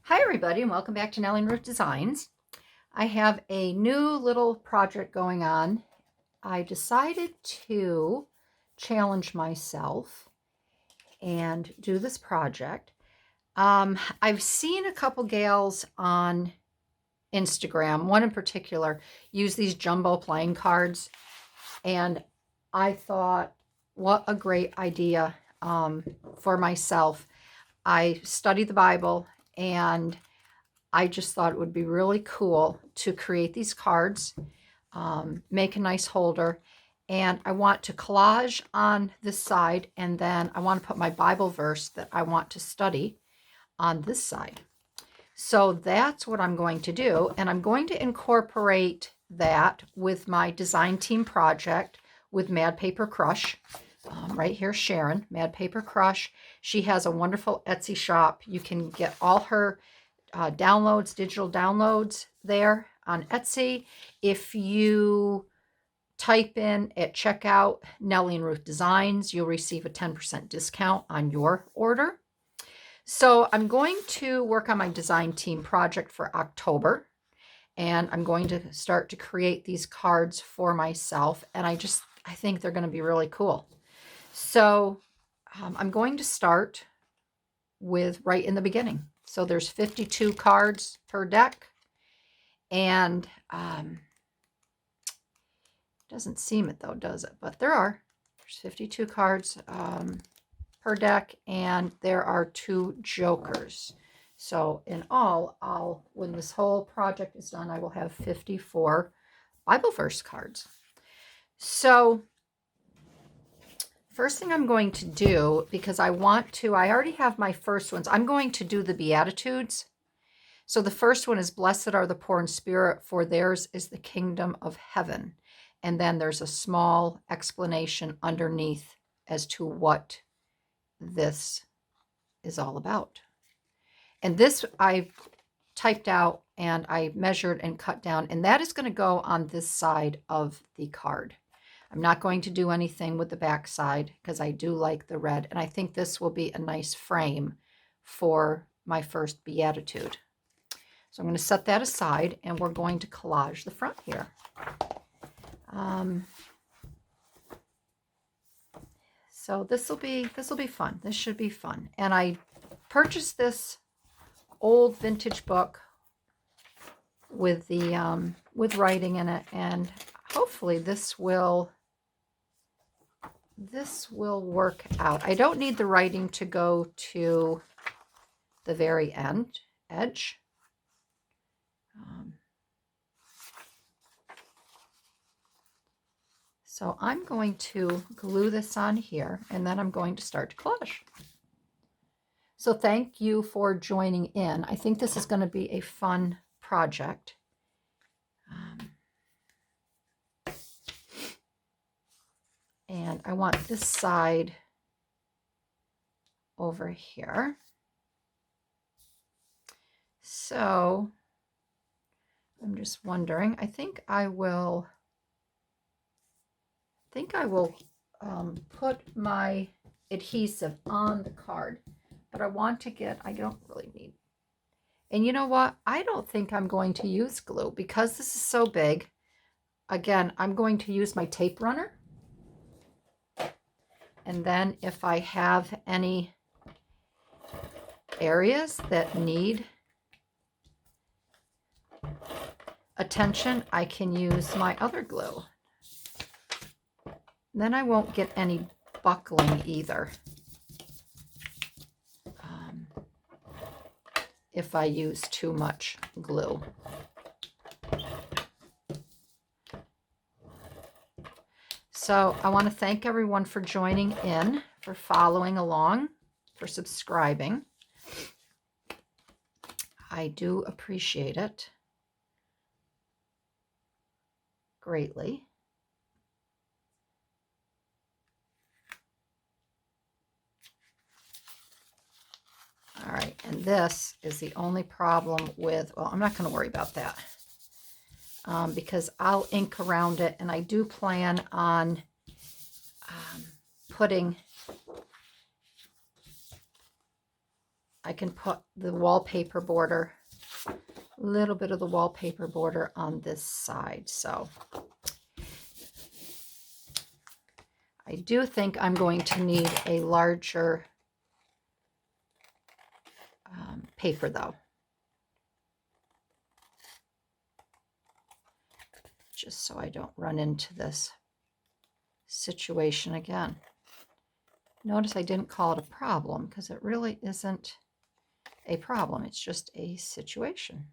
Hi everybody and welcome back to Nellie and Ruth Designs. I have a new little project going on. I decided to challenge myself and do this project. I've seen a couple gals on Instagram, one in particular, use these jumbo playing cards, and I thought, what a great idea for myself. I study the Bible, and I just thought it would be really cool to create these cards, make a nice holder, and I want to collage on this side, and then I want to put my Bible verse that I want to study on this side. So that's what I'm going to do, and I'm going to incorporate that with my design team project with Mad Paper Crush. Right here, Sharon, Mad Paper Crush. She has a wonderful Etsy shop. You can get all her downloads, digital downloads there on Etsy. If you type in at checkout Nellie and Ruth Designs, you'll receive a 10% discount on your order. So I'm going to work on my design team project for October, and I'm going to start to create these cards for myself, and I think they're going to be really cool. So I'm going to start with right in the beginning. So there's 52 cards per deck, and doesn't seem it though, does it? But there's 52 cards per deck, and there are 2 jokers. So in all, when this whole project is done, I will have 54 Bible verse cards. So first thing I'm going to do, because I already have my first ones. I'm going to do the Beatitudes. So the first one is, blessed are the poor in spirit, for theirs is the kingdom of heaven. And then there's a small explanation underneath as to what this is all about. And this I typed out and I measured and cut down, and that is going to go on this side of the card. I'm not going to do anything with the back side because I do like the red, and I think this will be a nice frame for my first Beatitude. So I'm going to set that aside, and we're going to collage the front here. So this will be fun. This should be fun. And I purchased this old vintage book with the with writing in it, and hopefully this will work out. I don't need the writing to go to the very edge. So I'm going to glue this on here, and then I'm going to start to collage. So thank you for joining in. I think this is going to be a fun project. And I want this side over here. So I'm just wondering, I think I will put my adhesive on the card, but I don't really need, and you know what? I don't think I'm going to use glue because this is so big. Again, I'm going to use my tape runner. And then if I have any areas that need attention, I can use my other glue. Then I won't get any buckling either if I use too much glue. So I want to thank everyone for joining in, for following along, for subscribing. I do appreciate it greatly. All right, and this is the only problem with, well, I'm not going to worry about that because I'll ink around it, and I do plan on putting I can put the wallpaper border, a little bit of the wallpaper border on this side. So I do think I'm going to need a larger paper though, just so I don't run into this situation again. Notice I didn't call it a problem because it really isn't a problem. It's just a situation.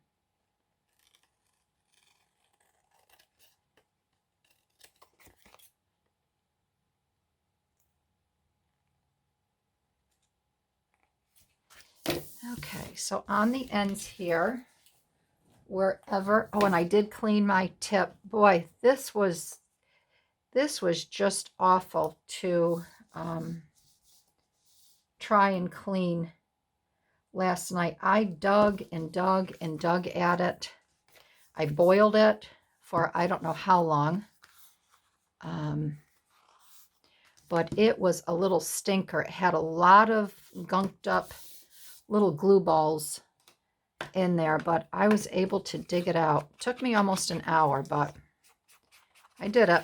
Okay, so on the ends here, wherever, oh, and I did clean my tip. Boy, this was just awful to try and clean last night. I dug and dug and dug at it. I boiled it for I don't know how long. But it was a little stinker. It had a lot of gunked up little glue balls in there, but I was able to dig it out. It took me almost an hour, but I did it.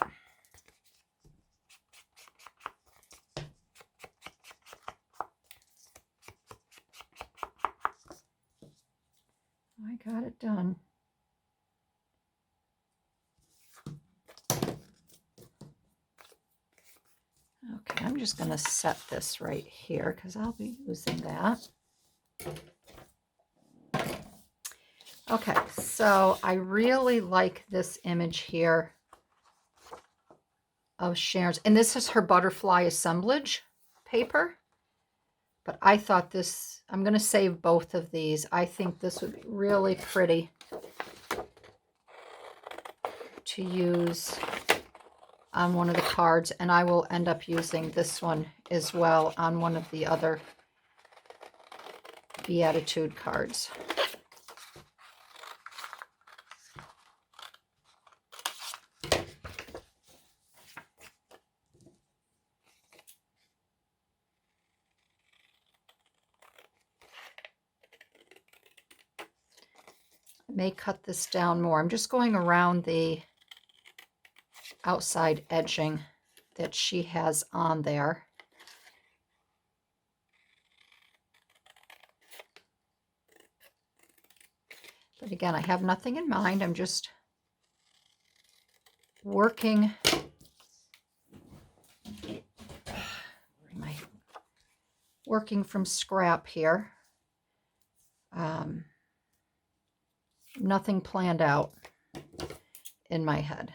I got it done. Okay, I'm just going to set this right here because I'll be using that. Okay, so I really like this image here of Sharon's, and this is her butterfly assemblage paper. But I thought this, I'm going to save both of these. I think this would be really pretty to use on one of the cards, and I will end up using this one as well on one of the other Beatitude cards. I may cut this down more. I'm just going around the outside edging that she has on there. But again, I have nothing in mind. I'm just working from scrap here. Nothing planned out in my head.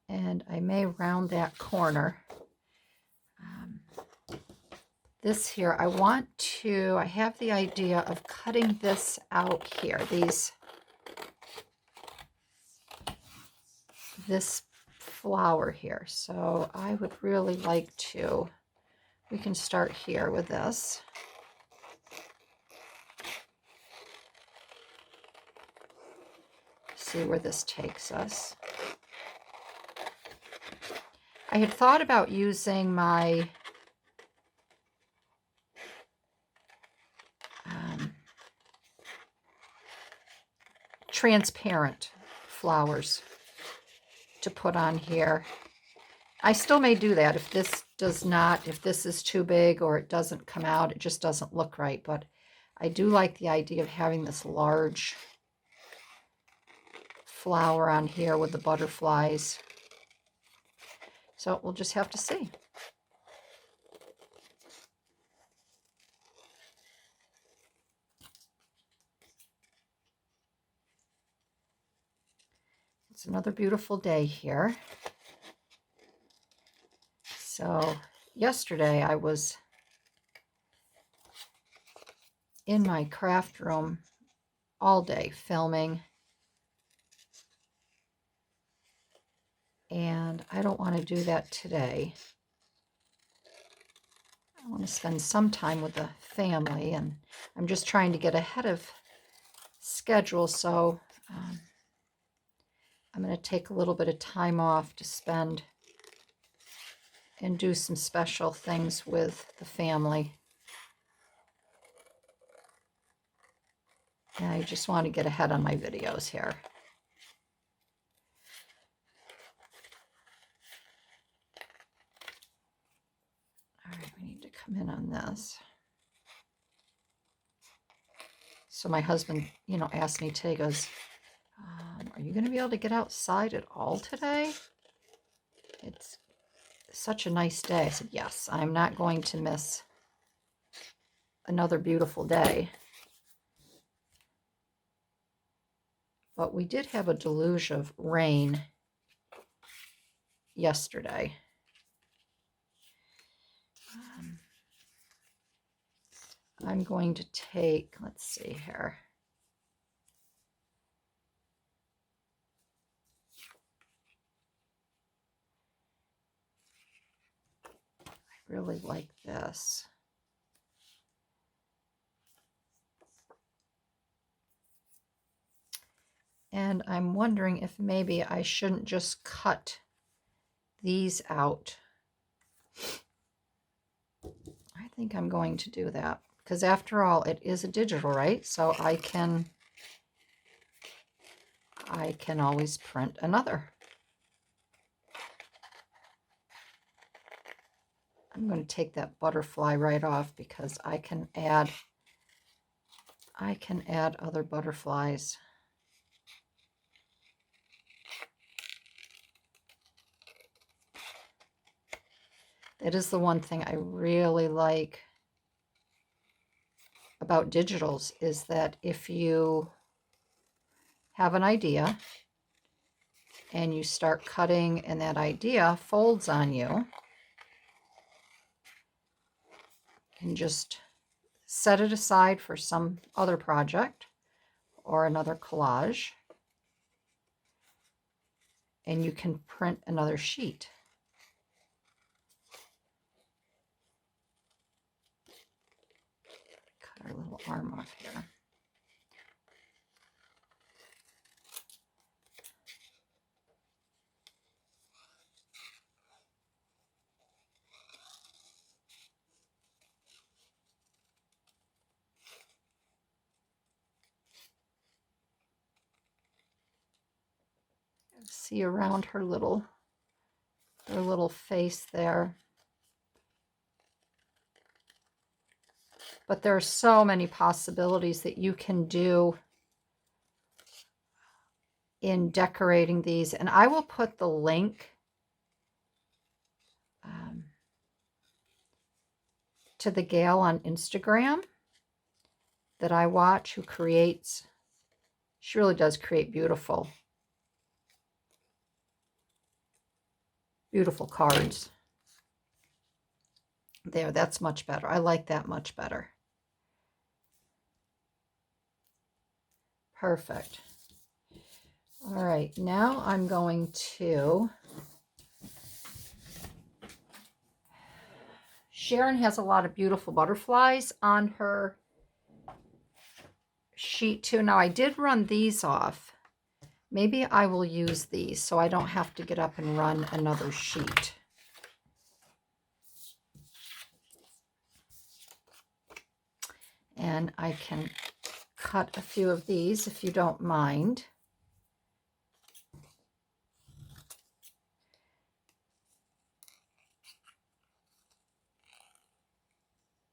And I may round that corner. This here, I have the idea of cutting this out here, this flower here. So I would really like to, we can start here with this. See where this takes us. I had thought about using my transparent flowers to put on here. I still may do that if this is too big or it doesn't come out, it just doesn't look right. But I do like the idea of having this large flower on here with the butterflies. So we'll just have to see. It's another beautiful day here. So yesterday I was in my craft room all day filming, and I don't want to do that today. I want to spend some time with the family, and I'm just trying to get ahead of schedule, so I'm going to take a little bit of time off to spend and do some special things with the family. And I just want to get ahead on my videos here. All right, we need to come in on this. So my husband, asked me today, goes, are you going to be able to get outside at all today? It's such a nice day. I said, yes, I'm not going to miss another beautiful day. But we did have a deluge of rain yesterday. I'm going to take, let's see here. I really like this. And I'm wondering if maybe I shouldn't just cut these out. I think I'm going to do that because after all, it is a digital, right? So I can always print another. I'm going to take that butterfly right off because I can add other butterflies. That is the one thing I really like about digitals, is that if you have an idea and you start cutting and that idea folds on you, you can just set it aside for some other project or another collage, and you can print another sheet. Cut our little arm off here. See around her little face there. But there are so many possibilities that you can do in decorating these, and I will put the link to the gal on Instagram that I watch who creates. She really does create beautiful cards. There, that's much better. I like that much better. Perfect. All right, now I'm going to... Sharon has a lot of beautiful butterflies on her sheet too. Now I did run these off. Maybe I will use these so I don't have to get up and run another sheet. And I can cut a few of these if you don't mind.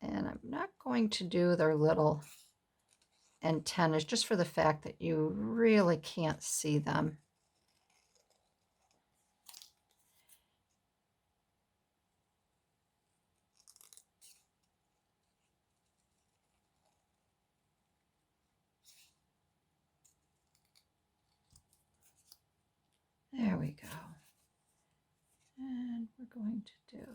And I'm not going to do their little antennas, just for the fact that you really can't see them. There we go. And we're going to do...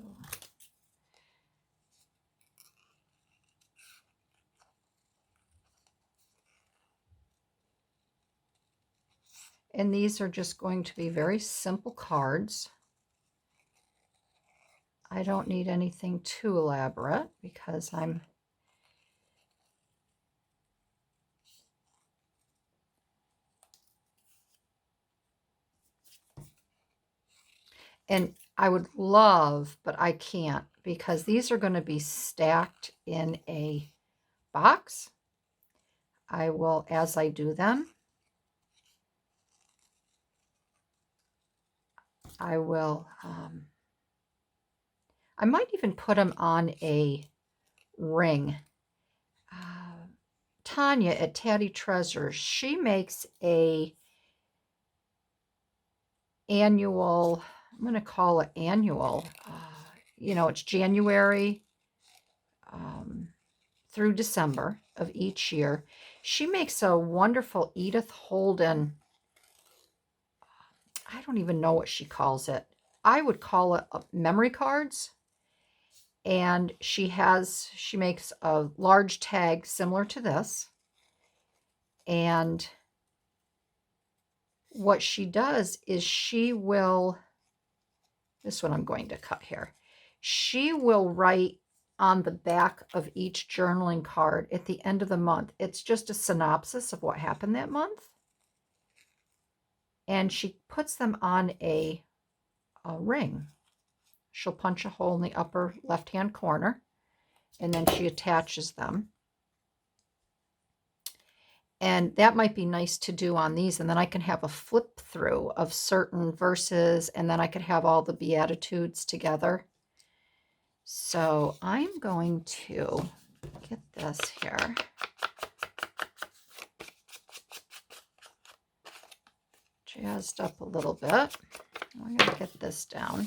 And these are just going to be very simple cards. I don't need anything too elaborate because I'm And I would love, but I can't because these are going to be stacked in a box. I will, as I do them, I will, I might even put them on a ring. Tanya at Tatty Treasures, she makes a annual, I'm going to call it annual, you know, it's January through December of each year. She makes a wonderful Edith Holden, I don't even know what she calls it. I would call it memory cards. And she makes a large tag similar to this. And what she does is she will, this one I'm going to cut here. She will write on the back of each journaling card at the end of the month. It's just a synopsis of what happened that month. And she puts them on a ring. She'll punch a hole in the upper left-hand corner, and then she attaches them. And that might be nice to do on these. And then I can have a flip through of certain verses, and then I could have all the Beatitudes together. So I'm going to get this here. Jazzed up a little bit. I'm going to get this down.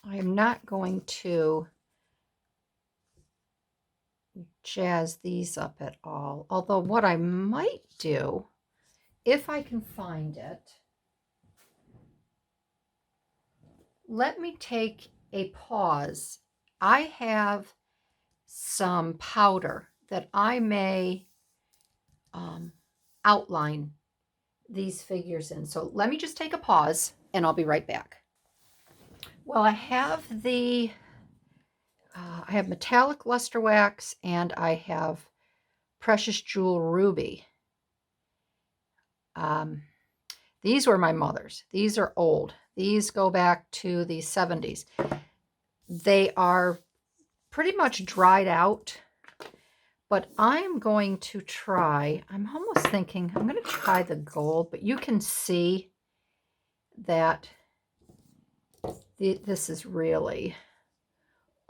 I am not going to jazz these up at all. Although what I might do, if I can find it, let me take a pause. I have some powder that I may outline these figures in. So let me just take a pause and I'll be right back. Well, I have I have metallic luster wax and I have precious jewel ruby. These were my mother's. These are old. These go back to the 70s. They are pretty much dried out, but I'm going to try, I'm almost thinking I'm going to try the gold, but you can see that this is really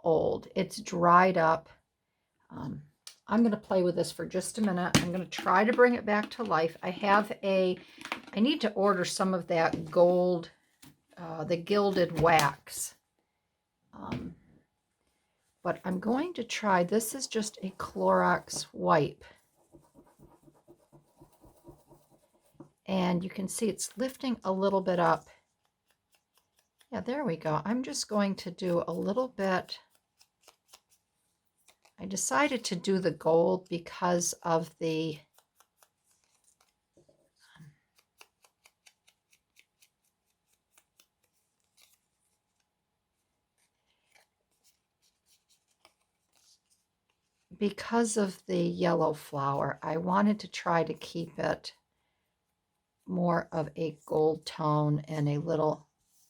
old. It's dried up. I'm going to play with this for just a minute. I'm going to try to bring it back to life. I need to order some of that gold, the gilded wax. But I'm going to try, this is just a Clorox wipe. And you can see it's lifting a little bit up. Yeah, there we go. I'm just going to do a little bit. I decided to do the gold because of the yellow flower. I wanted to try to keep it more of a gold tone and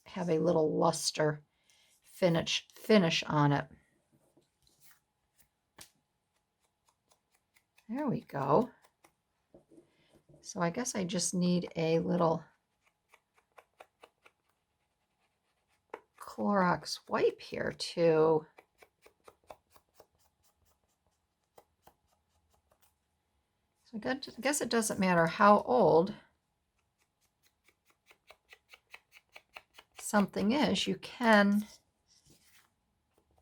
have a little luster finish on it. There we go. So I guess I just need a little Clorox wipe here too. So I guess it doesn't matter how old something is, you can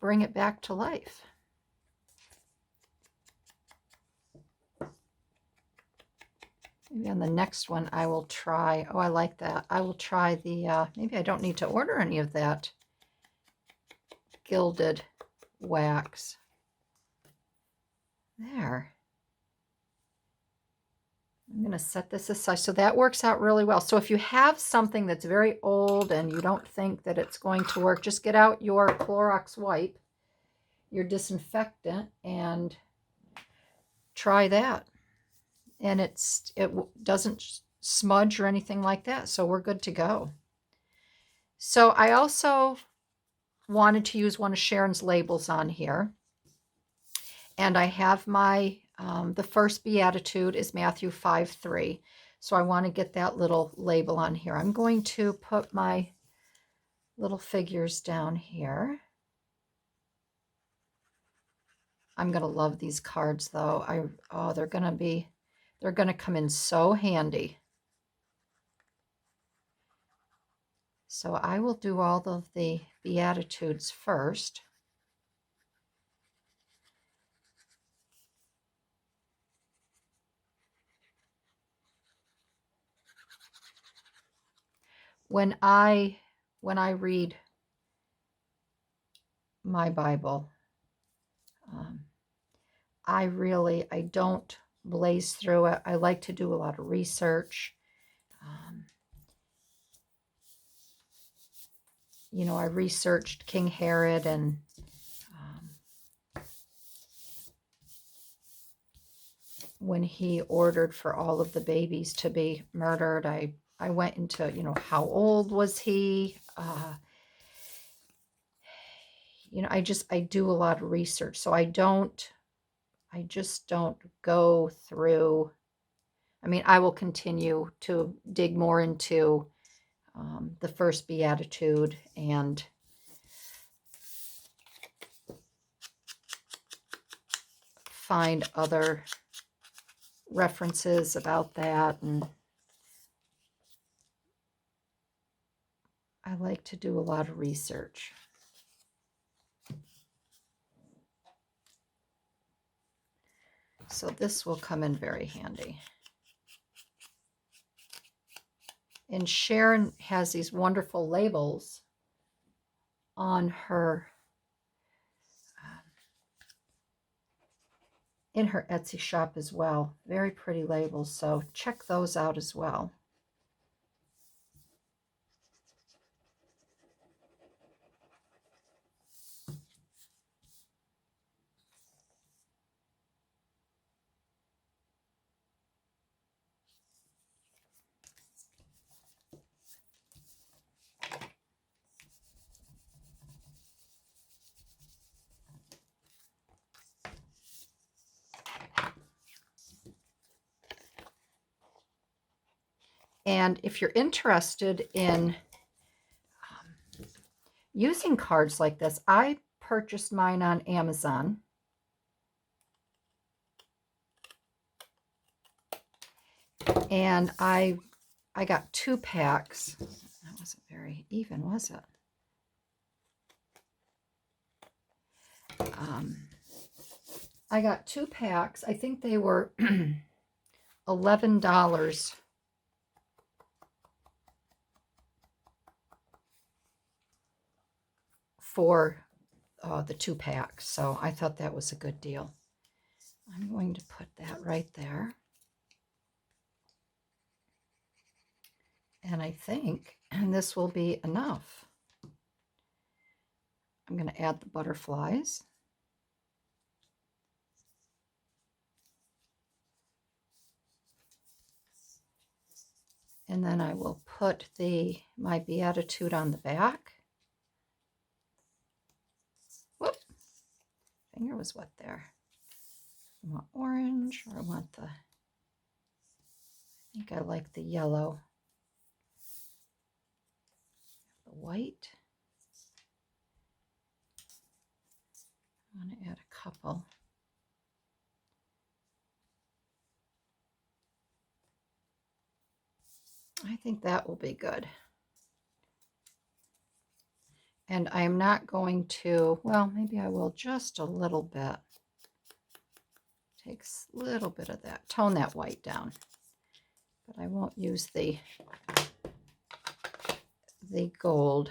bring it back to life. Maybe on the next one I will try, oh, I like that. I will try the, maybe I don't need to order any of that gilded wax. There. I'm going to set this aside. So that works out really well. So if you have something that's very old and you don't think that it's going to work, just get out your Clorox wipe, your disinfectant, and try that. And it doesn't smudge or anything like that. So we're good to go. So I also wanted to use one of Sharon's labels on here. And I have my, the first Beatitude is Matthew 5:3. So I want to get that little label on here. I'm going to put my little figures down here. I'm going to love these cards though. They're going to come in so handy. So I will do all of the Beatitudes first. When I read my Bible, I don't blaze through it. I like to do a lot of research. You know, I researched King Herod and when he ordered for all of the babies to be murdered, I went into, you know, how old was he? You know, I do a lot of research. So I just don't go through. I mean, I will continue to dig more into the first Beatitude and find other references about that. And I like to do a lot of research. So this will come in very handy. And Sharon has these wonderful labels on her, in her Etsy shop as well. Very pretty labels, so check those out as well. And if you're interested in using cards like this, I purchased mine on Amazon. And I got 2 packs. That wasn't very even, was it? I got 2 packs. I think they were $11 for the 2 packs. So I thought that was a good deal. I'm going to put that right there. And I think, and this will be enough. I'm going to add the butterflies. And then I will put my Beatitude on the back. Whoop, finger was wet there. I want orange, or I want I think I like the yellow. The white. I want to add a couple. I think that will be good. And I am not going to, well, maybe I will just a little bit. Takes a little bit of that, tone that white down. But I won't use the gold.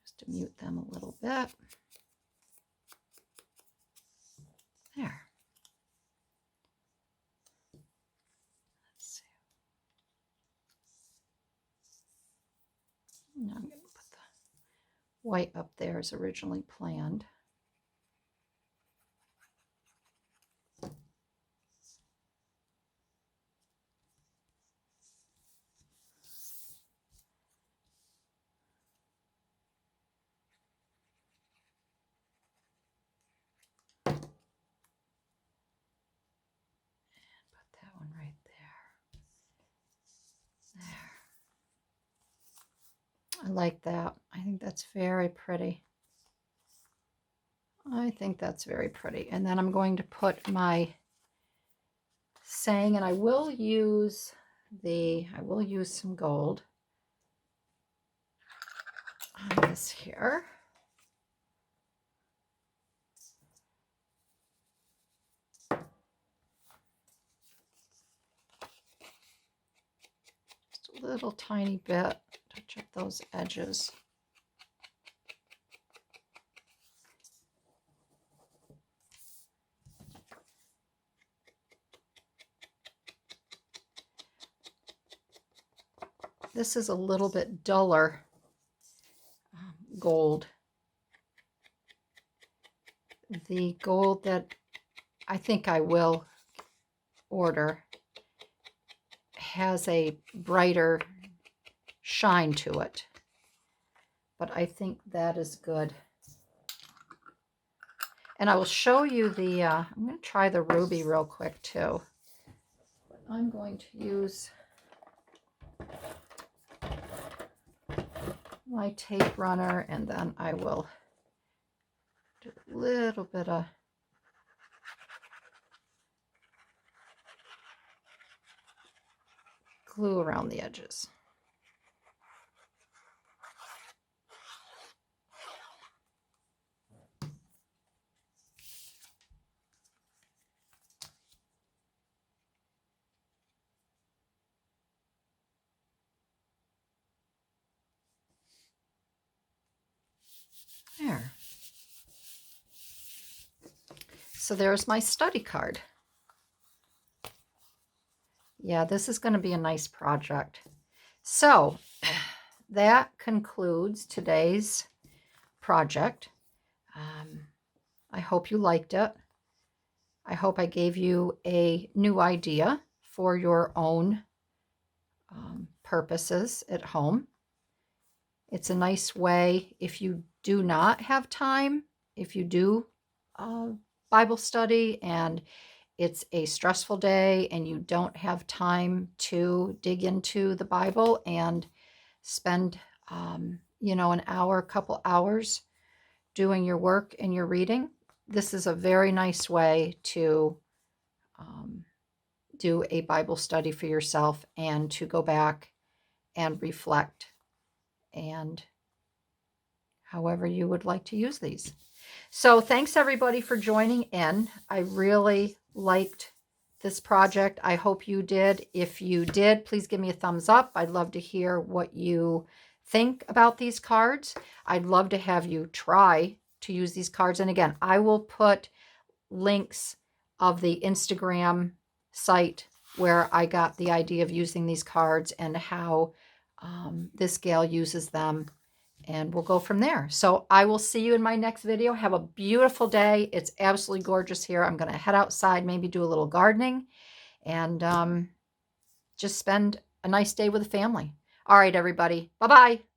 Just to mute them a little bit. There. Let's see. Now I'm going to put the white up there as originally planned. Right there. I like that. I think that's very pretty. I think that's very pretty. And then I'm going to put my saying, and I will use some gold on this here. A little tiny bit, touch up those edges. This is a little bit duller gold. The gold that I think I will order has a brighter shine to it, but I think that is good. And I will show you the, I'm going to try the ruby real quick too. But I'm going to use my tape runner, and then I will do a little bit of glue around the edges. There. So there's my study card. Yeah, this is going to be a nice project. So that concludes today's project. I hope you liked it. I hope I gave you a new idea for your own purposes at home. It's a nice way if you do not have time, if you do Bible study and it's a stressful day and you don't have time to dig into the Bible and spend, an hour, a couple hours doing your work and your reading. This is a very nice way to do a Bible study for yourself and to go back and reflect, and however you would like to use these. So thanks everybody for joining in. I really liked this project. I hope you did. If you did, please give me a thumbs up. I'd love to hear what you think about these cards. I'd love to have you try to use these cards. And again, I will put links of the Instagram site where I got the idea of using these cards and how this gal uses them, and we'll go from there. So I will see you in my next video. Have a beautiful day. It's absolutely gorgeous here. I'm going to head outside, maybe do a little gardening, and just spend a nice day with the family. All right, everybody. Bye-bye.